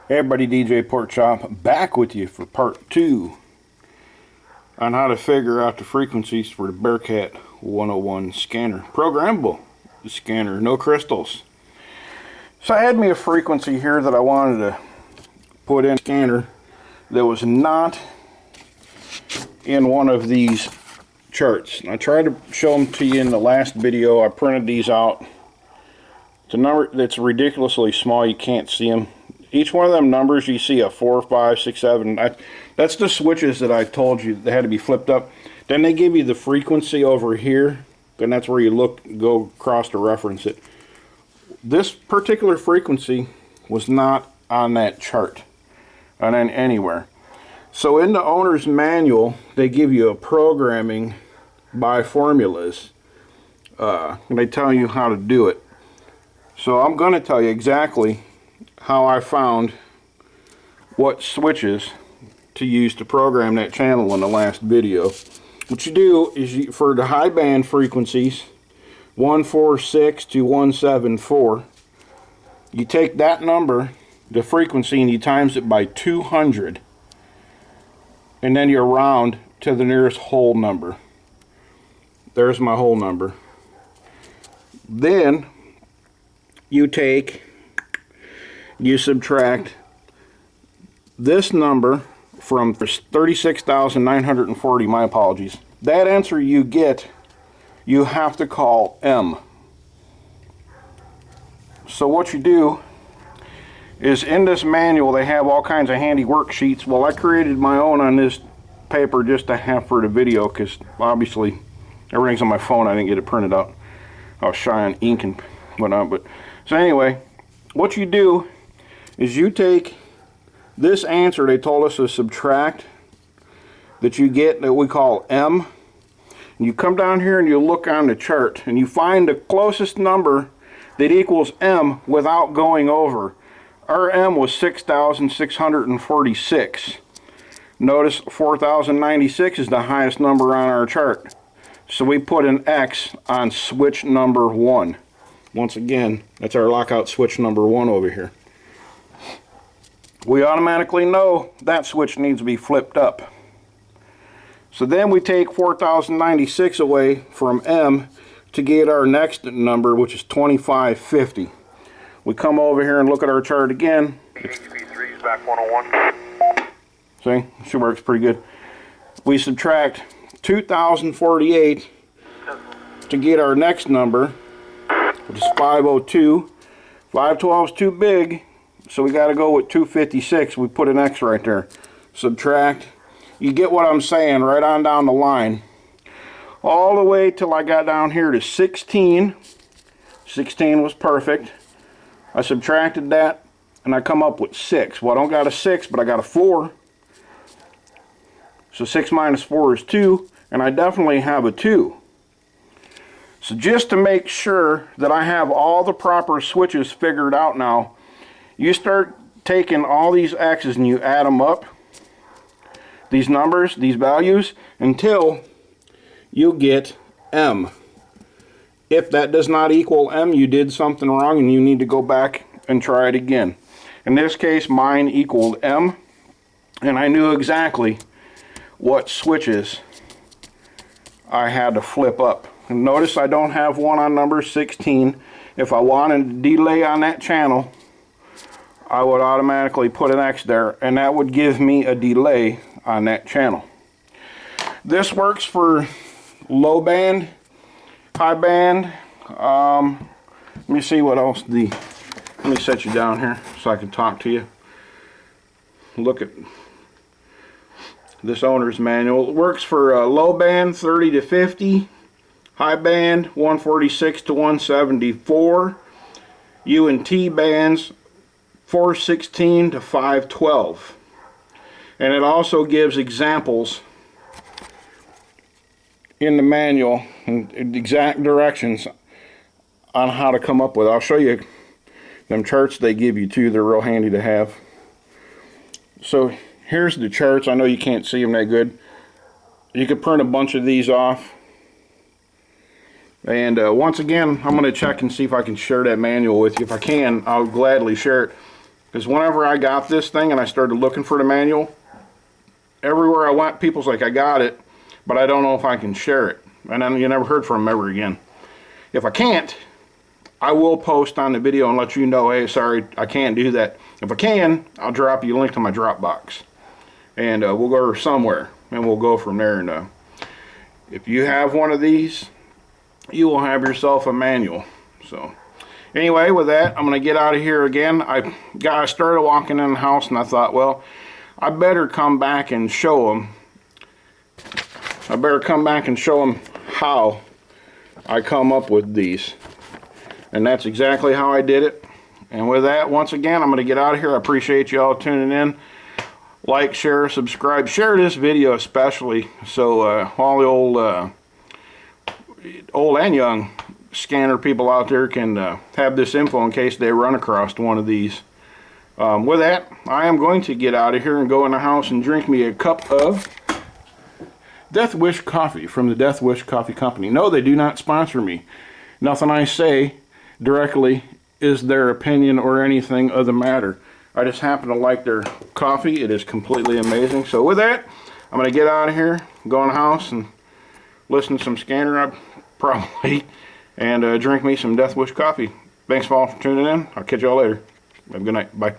Hey everybody, DJ Pork Chop back with you for part 2 on how to figure out the frequencies for the Bearcat 101 scanner. Programmable scanner, no crystals. So I had me a frequency here that I wanted to put in a scanner that was not in one of these charts. And I tried to show them to you in the last video. I printed these out. It's a number that's ridiculously small, you can't see them. Each one of them numbers, you see a 4, 5, 6, 7. That's the switches that I told you they had to be flipped up. Then they give you the frequency over here. Then that's where you go across to reference it. This particular frequency was not on that chart, on anywhere. So in the owner's manual, they give you a programming by formulas, and they tell you how to do it. So I'm going to tell you exactly how I found what switches to use to program that channel in the last video. What you do is for the high band frequencies 146 to 174, you take that number, the frequency, and you times it by 200, and then you round to the nearest whole number. There's my whole number. Then you subtract this number from 36,940, my apologies. That answer you get, you have to call M. So what you do is in this manual they have all kinds of handy worksheets. Well, I created my own on this paper just to have for the video, because obviously everything's on my phone. I didn't get it printed out. I was shy on ink and whatnot. But so anyway, what you do is you take this answer they told us to subtract that you get, that we call M, and you come down here and you look on the chart and you find the closest number that equals M without going over. Our M was 6,646. Notice 4,096 is the highest number on our chart. So we put an X on switch number 1. Once again, that's our lockout switch number 1 over here. We automatically know that switch needs to be flipped up. So then we take 4,096 away from M to get our next number, which is 2550. We come over here and look at our chart again. BC-3 is back 101. See, she works pretty good. We subtract 2,048 to get our next number, which is 502. 512 is too big, so we got to go with 256. We put an X right there. Subtract. You get what I'm saying, right on down the line. All the way till I got down here to 16. 16 was perfect. I subtracted that, and I come up with 6. Well, I don't got a 6, but I got a 4. So 6 minus 4 is 2, and I definitely have a 2. So just to make sure that I have all the proper switches figured out now, you start taking all these X's and you add them up, these numbers, these values, until you get M. If that does not equal M, you did something wrong and you need to go back and try it again. In this case, mine equaled M, and I knew exactly what switches I had to flip up. And notice I don't have one on number 16. If I wanted a delay on that channel, I would automatically put an X there, and that would give me a delay on that channel. This works for low band, high band. Let me see what else. Let me set you down here so I can talk to you. Look at this owner's manual. It works for low band 30 to 50, high band 146 to 174, U and T bands 416 to 512. And it also gives examples in the manual and exact directions on how to come up with it. I'll show you them charts they give you too. They're real handy to have. So here's the charts. I know you can't see them that good. You could print a bunch of these off. And once again, I'm going to check and see if I can share that manual with you. If I can, I'll gladly share it. Because whenever I got this thing and I started looking for the manual, everywhere I went, people's like, I got it, but I don't know if I can share it. And then you never heard from them ever again. If I can't, I will post on the video and let you know, hey, sorry, I can't do that. If I can, I'll drop you a link to my Dropbox. And we'll go somewhere, and we'll go from there. And if you have one of these, you will have yourself a manual. So anyway, with that, I'm going to get out of here again. I started walking in the house, and I thought, well, I better come back and show them. I better come back and show them how I come up with these. And that's exactly how I did it. And with that, once again, I'm going to get out of here. I appreciate you all tuning in. Like, share, subscribe. Share this video especially, so all the old and young scanner people out there can have this info in case they run across one of these. With that, I am going to get out of here and go in the house and drink me a cup of Death Wish coffee from the Death Wish Coffee Company. No, they do not sponsor me. Nothing I say directly is their opinion or anything of the matter. I just happen to like their coffee. It is completely amazing. So with that, I'm going to get out of here, go in the house and listen to some scanner probably, and drink me some Death Wish coffee. Thanks all for tuning in. I'll catch y'all later. Have a good night. Bye.